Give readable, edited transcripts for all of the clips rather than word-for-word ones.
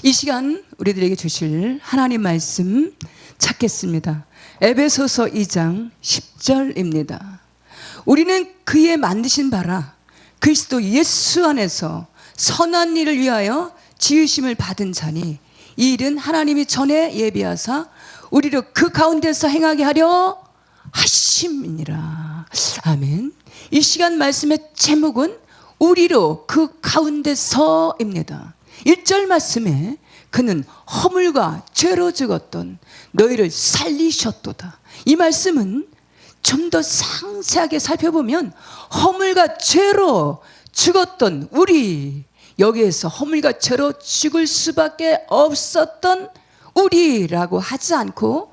이 시간 우리들에게 주실 하나님 말씀 찾겠습니다. 에베소서 2장 10절입니다. 우리는 그의 만드신 바라 그리스도 예수 안에서 선한 일을 위하여 지으심을 받은 자니 이 일은 하나님이 전에 예비하사 우리를 그 가운데서 행하게 하려 하심이니라. 아멘. 이 시간 말씀의 제목은 우리로 그 가운데서입니다. 1절 말씀에 그는 허물과 죄로 죽었던 너희를 살리셨도다. 이 말씀은 좀 더 상세하게 살펴보면 허물과 죄로 죽었던 우리, 여기에서 허물과 죄로 죽을 수밖에 없었던 우리라고 하지 않고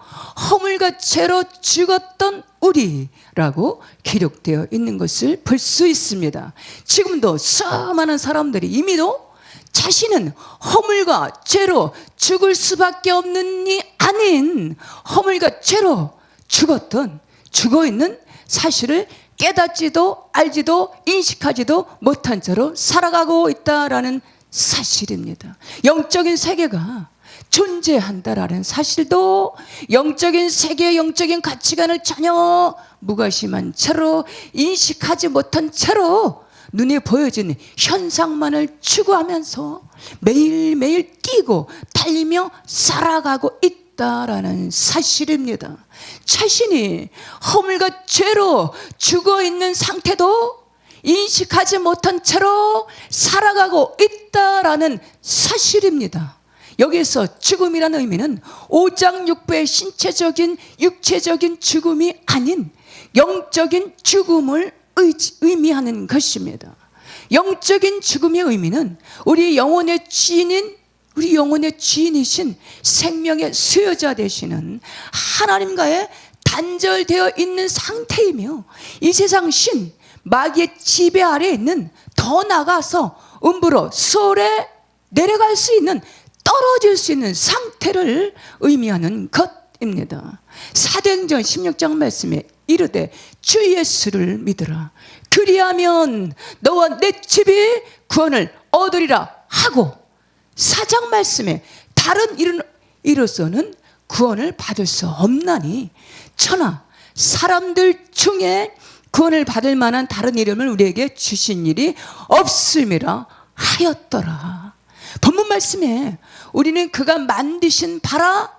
허물과 죄로 죽었던 우리라고 기록되어 있는 것을 볼 수 있습니다. 지금도 수많은 사람들이 이미도 자신은 허물과 죄로 죽을 수밖에 없는 이 아닌 허물과 죄로 죽어있는 사실을 깨닫지도 알지도 인식하지도 못한 채로 살아가고 있다라는 사실입니다. 영적인 세계가 존재한다라는 사실도 영적인 세계의 영적인 가치관을 전혀 무관심한 채로 인식하지 못한 채로 눈에 보여지는 현상만을 추구하면서 매일매일 뛰고 달리며 살아가고 있다라는 사실입니다. 자신이 허물과 죄로 죽어있는 상태도 인식하지 못한 채로 살아가고 있다라는 사실입니다. 여기에서 죽음이라는 의미는 오장육부의 신체적인 육체적인 죽음이 아닌 영적인 죽음을 의미하는 것입니다. 영적인 죽음의 의미는 우리 영혼의 주인이신 생명의 수요자 되시는 하나님과의 단절되어 있는 상태이며 이 세상 신 마귀의 지배 아래에 있는 더 나가서 음부로 수월에 내려갈 수 있는 떨어질 수 있는 상태를 의미하는 것입니다. 사도행전 16장 말씀에 이르되 주 예수를 믿으라 그리하면 너와 내 집이 구원을 얻으리라 하고 4장 말씀에 다른 이로서는 구원을 받을 수 없나니 천하 사람들 중에 구원을 받을 만한 다른 이름을 우리에게 주신 일이 없음이라 하였더라. 본문 말씀에 우리는 그가 만드신 바라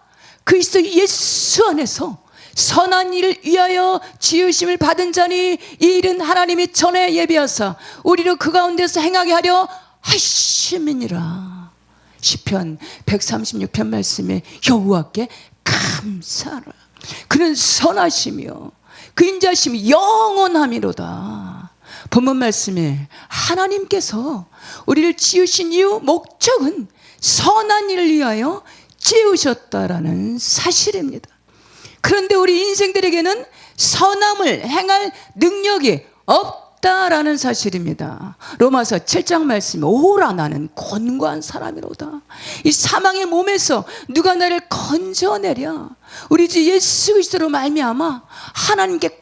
그리스도 예수 안에서 선한 일을 위하여 지으심을 받은 자니 이 일은 하나님이 전에 예비하사 우리를 그 가운데서 행하게 하려 하심이니라. 시편 136편 말씀에 여호와께 감사하라. 그는 선하시며 그 인자심이 영원함이로다. 본문 말씀에 하나님께서 우리를 지으신 이유 목적은 선한 일을 위하여 지으셨다라는 사실입니다. 그런데 우리 인생들에게는 선함을 행할 능력이 없다라는 사실입니다. 로마서 7장 말씀에 오라 나는 곤고한 사람이로다. 이 사망의 몸에서 누가 나를 건져내랴. 우리 주 예수 그리스도로 말미암아 하나님께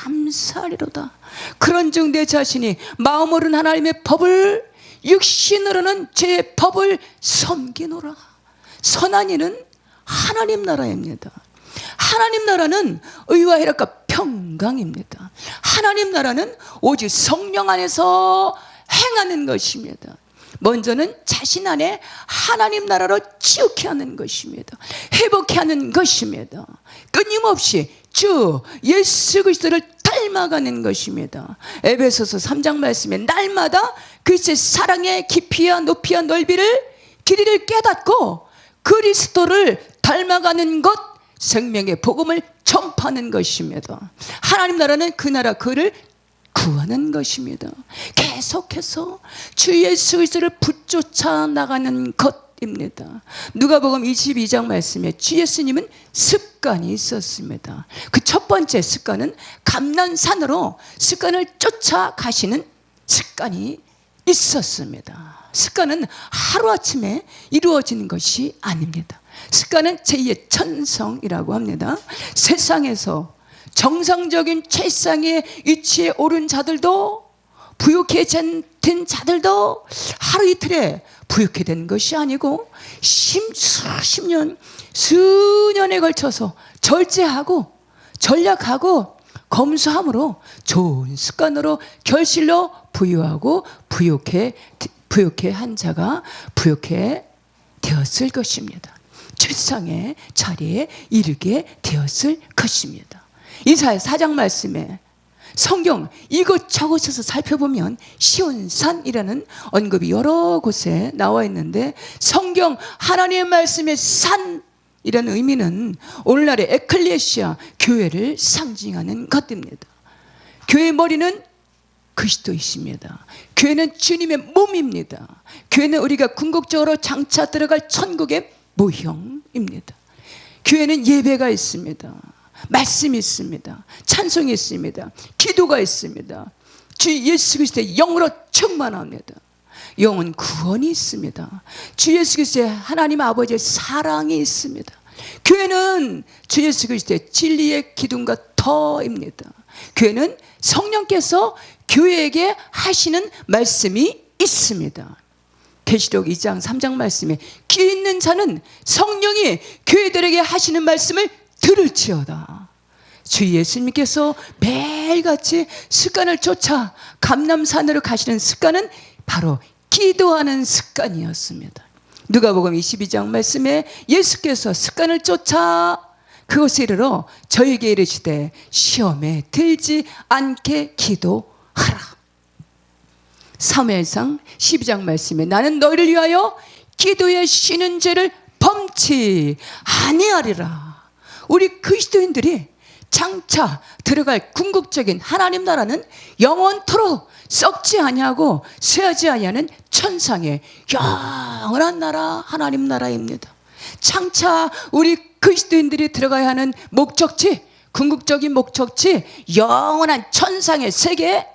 감사하리로다. 그런즉 내 자신이 마음으로는 하나님의 법을 육신으로는 죄의 법을 섬기노라. 선한 일은 하나님 나라입니다. 하나님 나라는 의와 희락과 평강입니다. 하나님 나라는 오직 성령 안에서 행하는 것입니다. 먼저는 자신 안에 하나님 나라로 치우게 하는 것입니다. 회복케 하는 것입니다. 끊임없이 주 예수 그리스도를 닮아가는 것입니다. 에베소서 3장 말씀에 날마다 그리스도의 사랑의 깊이와 높이와 넓이를 길이를 깨닫고 그리스도를 닮아가는 것, 생명의 복음을 전파하는 것입니다. 하나님 나라는 그 나라 그를 구하는 것입니다. 계속해서 주 예수 그리스도를 붙쫓아 나가는 것입니다. 누가복음 22장 말씀에 주 예수님은 습관이 있었습니다. 그 첫 번째 습관은 감난산으로 습관을 쫓아가시는 습관이 있었습니다. 습관은 하루아침에 이루어지는 것이 아닙니다. 습관은 제2의 천성이라고 합니다. 세상에서 정상적인 최상의 위치에 오른 자들도 부유케 된 자들도 하루 이틀에 부욕해 된 것이 아니고 수십 년, 수년에 걸쳐서 절제하고 전략하고 검소함으로 좋은 습관으로 결실로 부유하고 부욕해 한 자가 부욕해 되었을 것입니다. 최상의 자리에 이르게 되었을 것입니다. 이사야 4장 말씀에 성경 이것저것에서 살펴보면 시온산이라는 언급이 여러 곳에 나와 있는데, 성경 하나님의 말씀의 산이라는 의미는 오늘날의 에클레시아 교회를 상징하는 것입니다. 교회의 머리는 그리스도이십니다. 교회는 주님의 몸입니다. 교회는 우리가 궁극적으로 장차 들어갈 천국의 모형입니다. 교회는 예배가 있습니다. 말씀이 있습니다. 찬송이 있습니다. 기도가 있습니다. 주 예수 그리스도의 영으로 충만합니다. 영은 구원이 있습니다. 주 예수 그리스도의 하나님 아버지의 사랑이 있습니다. 교회는 주 예수 그리스도의 진리의 기둥과 터입니다. 교회는 성령께서 교회에게 하시는 말씀이 있습니다. 계시록 2장 3장 말씀에 귀 있는 자는 성령이 교회들에게 하시는 말씀을 들을지어다. 주 예수님께서 매일같이 습관을 쫓아 감람산으로 가시는 습관은 바로 기도하는 습관이었습니다. 누가복음 22장 말씀에 예수께서 습관을 쫓아 그곳에 이르러 저에게 이르시되 시험에 들지 않게 기도하라. 사무엘상 12장 말씀에 나는 너희를 위하여 기도에 쉬는 죄를 범치 아니하리라. 우리 그리스도인들이 장차 들어갈 궁극적인 하나님 나라는 영원토록 썩지 아니하고 쇠하지 아니하는 천상의 영원한 나라, 하나님 나라입니다. 장차 우리 그리스도인들이 들어가야 하는 목적지, 궁극적인 목적지, 영원한 천상의 세계,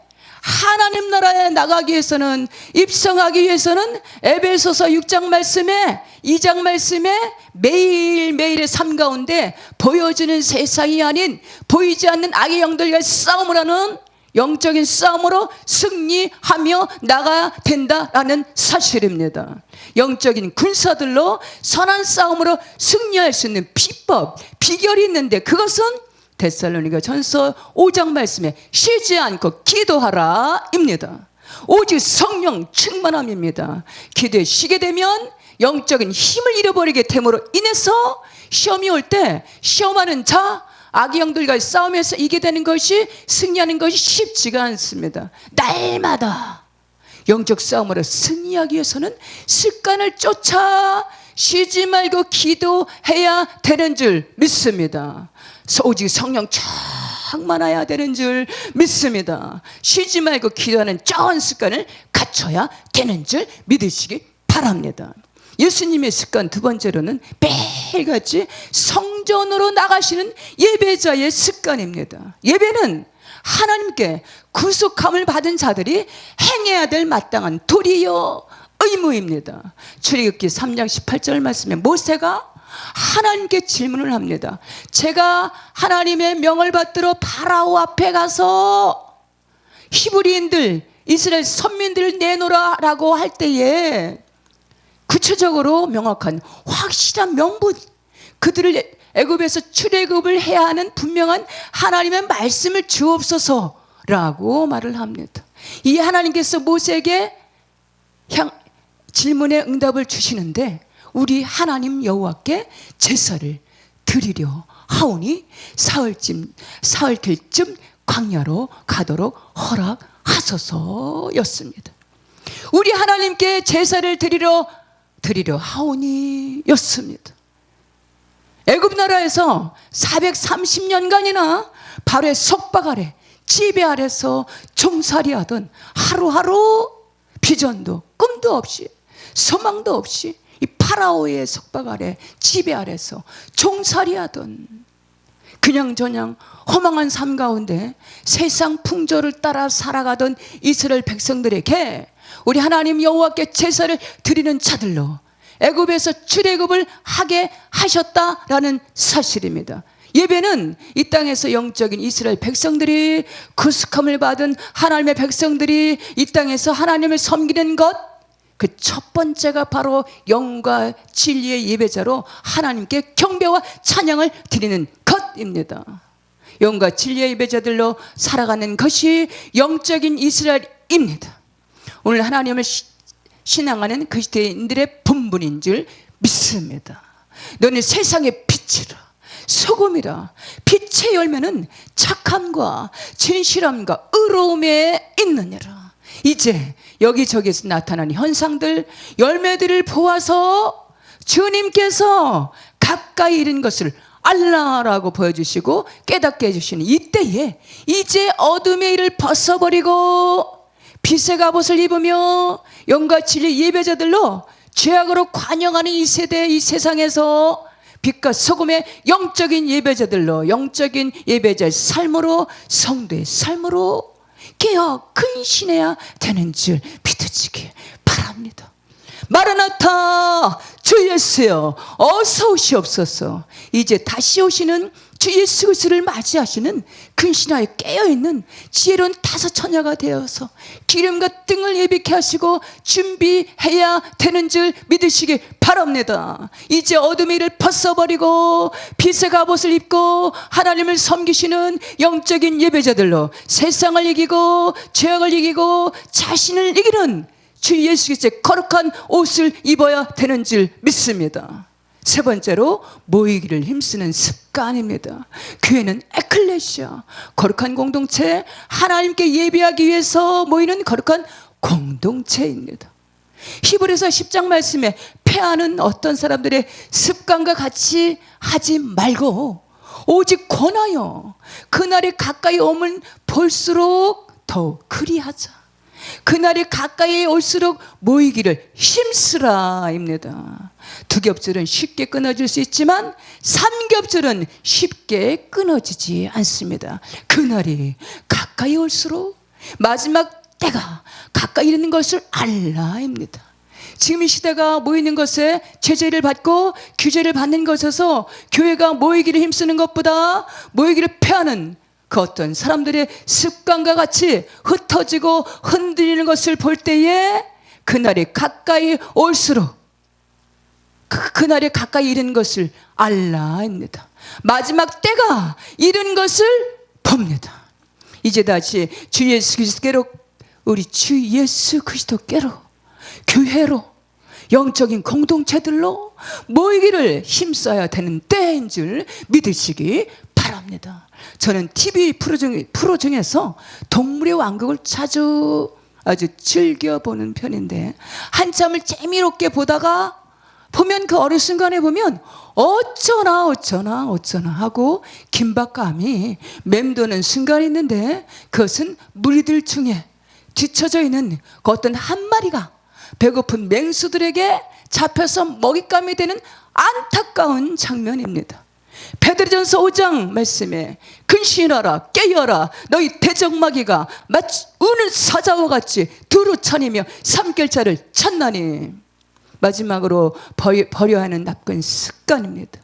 하나님 나라에 나가기 위해서는, 입성하기 위해서는 에베소서 6장 말씀에 2장 말씀에 매일매일의 삶 가운데 보여지는 세상이 아닌 보이지 않는 악의 영들과의 싸움을 하는 영적인 싸움으로 승리하며 나가야 된다라는 사실입니다. 영적인 군사들로 선한 싸움으로 승리할 수 있는 비법, 비결이 있는데, 그것은 데살로니가 전서 5장 말씀에 쉬지 않고 기도하라 입니다. 오직 성령 충만함입니다. 기도에 쉬게 되면 영적인 힘을 잃어버리게 됨으로 인해서 시험이 올 때 시험하는 자, 악의 영들과 싸움에서 이기게 되는 것이, 승리하는 것이 쉽지가 않습니다. 날마다 영적 싸움으로 승리하기 위해서는 습관을 쫓아 쉬지 말고 기도해야 되는 줄 믿습니다. 오직 성령 충만해야 되는 줄 믿습니다. 쉬지 말고 기도하는 좋은 습관을 갖춰야 되는 줄 믿으시기 바랍니다. 예수님의 습관 두 번째로는 매일같이 성전으로 나가시는 예배자의 습관입니다. 예배는 하나님께 구속함을 받은 자들이 행해야 될 마땅한 도리요 의무입니다. 출애굽기 3장 18절 말씀에 모세가 하나님께 질문을 합니다. 제가 하나님의 명을 받들어 파라오 앞에 가서 히브리인들, 이스라엘 선민들을 내놓으라라고 할 때에 구체적으로 명확한 확실한 명분, 그들을 애굽에서 출애굽을 해야 하는 분명한 하나님의 말씀을 주옵소서라고 말을 합니다. 이 하나님께서 모세에게 질문의 응답을 주시는데, 우리 하나님 여호와께 제사를 드리려 하오니 사흘길쯤 광야로 가도록 허락하소서였습니다. 우리 하나님께 제사를 드리려 하오니 였습니다. 애굽 나라에서 430년간이나 바로의 속박 아래, 지배 아래서 종살이하던, 하루하루 비전도 꿈도 없이 소망도 없이 이 파라오의 속박 아래, 지배 아래서 종살이하던, 그냥저냥 허망한 삶 가운데 세상 풍조를 따라 살아가던 이스라엘 백성들에게 우리 하나님 여호와께 제사를 드리는 자들로 애굽에서 출애굽을 하게 하셨다라는 사실입니다. 예배는 이 땅에서 영적인 이스라엘 백성들이, 구속함을 받은 하나님의 백성들이 이 땅에서 하나님을 섬기는 것, 그 첫 번째가 바로 영과 진리의 예배자로 하나님께 경배와 찬양을 드리는 것입니다. 영과 진리의 예배자들로 살아가는 것이 영적인 이스라엘입니다. 오늘 하나님을 신앙하는 그리스도인들의 본분인 줄 믿습니다. 너는 세상의 빛이라, 소금이라. 빛의 열매는 착함과 진실함과 의로움에 있느니라. 이제 여기저기서 나타나는 현상들, 열매들을 보아서 주님께서 가까이 이른 것을 알라라고 보여주시고 깨닫게 해주시는 이때에 이제 어둠의 일을 벗어버리고 빛의 갑옷을 입으며 영과 진리 예배자들로 죄악으로 관영하는 이 세대, 이 세상에서 빛과 소금의 영적인 예배자들로, 영적인 예배자의 삶으로, 성도의 삶으로 깨어 근신해야 되는 줄 믿어지기 바랍니다. 마라나타, 주 예수여 어서 오시옵소서. 이제 다시 오시는 주 예수 그리스도를 맞이하시는 근신하여 깨어있는 지혜로운 다섯 처녀가 되어서 기름과 등을 예비케 하시고 준비해야 되는 줄 믿으시기 바랍니다. 이제 어둠의 일을 벗어버리고 빛의 갑옷을 입고 하나님을 섬기시는 영적인 예배자들로 세상을 이기고 죄악을 이기고 자신을 이기는 주 예수 그리스도의 거룩한 옷을 입어야 되는 줄 믿습니다. 세 번째로 모이기를 힘쓰는 습관입니다. 교회는 에클레시아, 거룩한 공동체, 하나님께 예배하기 위해서 모이는 거룩한 공동체입니다. 히브리서 10장 말씀에 패하는 어떤 사람들의 습관과 같이 하지 말고 오직 권하여 그날이 가까이 오면 볼수록 더욱 그리하자. 그날이 가까이 올수록 모이기를 힘쓰라입니다. 두 겹줄은 쉽게 끊어질 수 있지만 삼겹줄은 쉽게 끊어지지 않습니다. 그날이 가까이 올수록 마지막 때가 가까이 이르는 것을 알라입니다. 지금 이 시대가 모이는 것에 제재를 받고 규제를 받는 것에서 교회가 모이기를 힘쓰는 것보다 모이기를 패하는 그 어떤 사람들의 습관과 같이 흩어지고 흔들리는 것을 볼 때에 그날이 가까이 올수록 그날이 가까이 이른 것을 알라입니다. 마지막 때가 이른 것을 봅니다. 이제 다시 주 예수 그리스도께로, 우리 주 예수 그리스도께로, 교회로, 영적인 공동체들로 모이기를 힘써야 되는 때인 줄 믿으시기 바랍니다. 저는 TV 프로 중에서 동물의 왕국을 아주 즐겨보는 편인데 한참을 재미롭게 보다가 보면 그 어느 순간에 보면 어쩌나 하고 긴박감이 맴도는 순간이 있는데 그것은 무리들 중에 뒤처져 있는 그 어떤 한 마리가 배고픈 맹수들에게 잡혀서 먹잇감이 되는 안타까운 장면입니다. 베드로전서 5장 말씀에 근신하라 깨어라 너희 대적마귀가 마치 우는 사자와 같이 두루 쳐내며 삼kel자를 찾나니. 마지막으로 버려야 하는 나쁜 습관입니다.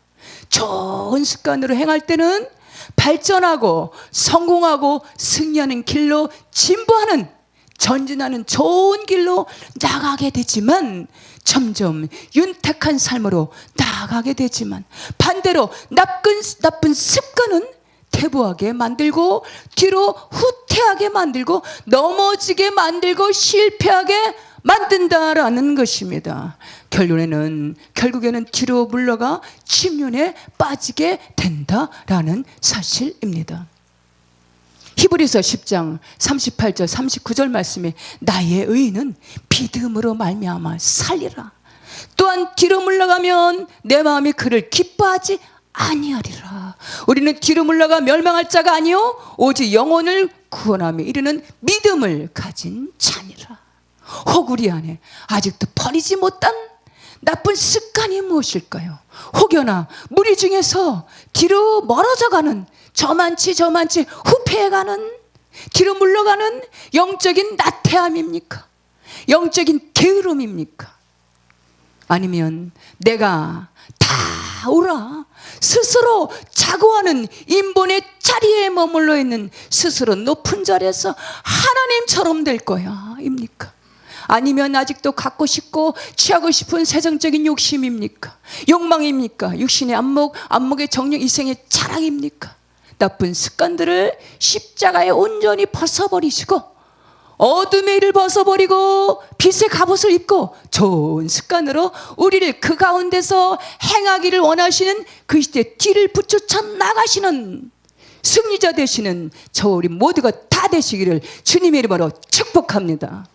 좋은 습관으로 행할 때는 발전하고 성공하고 승리하는 길로 진보하는, 전진하는 좋은 길로 나가게 되지만 점점 윤택한 삶으로 나아가게 되지만 반대로 나쁜 습관은 퇴보하게 만들고 뒤로 후퇴하게 만들고 넘어지게 만들고 실패하게 만든다라는 것입니다. 결국에는 뒤로 물러가 침륜에 빠지게 된다라는 사실입니다. 히브리서 10장 38절 39절 말씀에 나의 의인은 믿음으로 말미암아 살리라. 또한 뒤로 물러가면 내 마음이 그를 기뻐하지 아니하리라. 우리는 뒤로 물러가 멸망할 자가 아니요 오직 영혼을 구원하며 이르는 믿음을 가진 자니라. 혹 우리 안에 아직도 버리지 못한 나쁜 습관이 무엇일까요? 혹여나 무리 중에서 뒤로 멀어져가는 저만치 후퇴해가는 뒤로 물러가는 영적인 나태함입니까? 영적인 게으름입니까? 아니면 내가 다 오라 스스로 자고하는 인본의 자리에 머물러 있는 스스로 높은 자리에서 하나님처럼 될 거야 입니까? 아니면 아직도 갖고 싶고 취하고 싶은 세상적인 욕심입니까? 욕망입니까? 육신의 안목의 정욕, 이생의 자랑입니까? 나쁜 습관들을 십자가에 온전히 벗어버리시고 어둠의 일을 벗어버리고 빛의 갑옷을 입고 좋은 습관으로 우리를 그 가운데서 행하기를 원하시는 그리스도의 뒤를 붙여쳐 나가시는 승리자 되시는 저 우리 모두가 다 되시기를 주님의 이름으로 축복합니다.